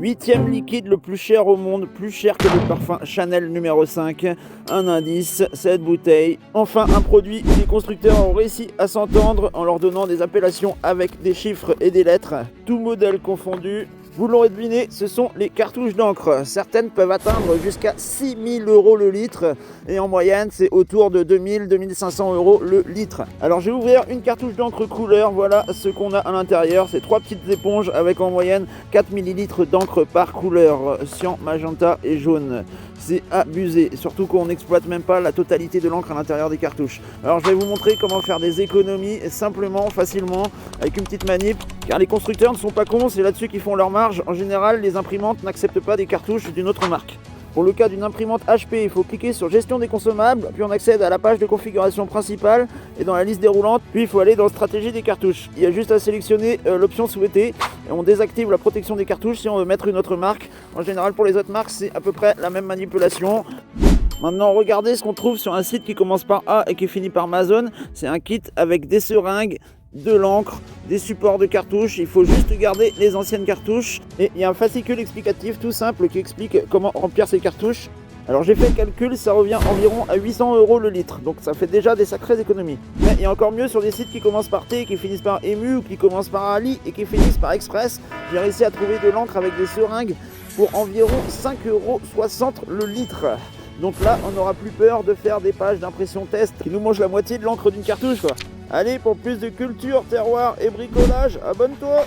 8e liquide le plus cher au monde, plus cher que le parfum Chanel numéro 5. Un indice, cette bouteille. Enfin un produit où les constructeurs ont réussi à s'entendre en leur donnant des appellations avec des chiffres et des lettres, tout modèle confondu. Vous l'aurez deviné, ce sont les cartouches d'encre. Certaines peuvent atteindre jusqu'à 6 000 € le litre et en moyenne c'est autour de 2 000-2 500 € le litre. Alors je vais ouvrir une cartouche d'encre couleur, voilà ce qu'on a à l'intérieur. C'est 3 petites éponges avec en moyenne 4 ml d'encre par couleur, cyan, magenta et jaune. C'est abusé, surtout qu'on n'exploite même pas la totalité de l'encre à l'intérieur des cartouches. Alors je vais vous montrer comment faire des économies simplement, facilement, avec une petite manip, car les constructeurs ne sont pas cons, c'est là-dessus qu'ils font leur marge. En général, les imprimantes n'acceptent pas des cartouches d'une autre marque. Pour le cas d'une imprimante HP, il faut cliquer sur gestion des consommables, puis on accède à la page de configuration principale et dans la liste déroulante, puis il faut aller dans stratégie des cartouches. Il y a juste à sélectionner l'option souhaitée et on désactive la protection des cartouches si on veut mettre une autre marque. En général, pour les autres marques, c'est à peu près la même manipulation. Maintenant, regardez ce qu'on trouve sur un site qui commence par A et qui finit par Amazon. C'est un kit avec des seringues, de l'encre, des supports de cartouches. Il faut juste garder les anciennes cartouches et il y a un fascicule explicatif tout simple qui explique comment remplir ces cartouches. Alors j'ai fait le calcul, ça revient environ à 800 € le litre, donc ça fait déjà des sacrées économies. Mais il y a encore mieux sur des sites qui commencent par T, qui finissent par Emu, ou qui commencent par Ali et qui finissent par Express. J'ai réussi à trouver de l'encre avec des seringues pour environ 5,60 € le litre. Donc là, on n'aura plus peur de faire des pages d'impression test qui nous mangent la moitié de l'encre d'une cartouche, quoi. Allez, pour plus de culture, terroir et bricolage, abonne-toi!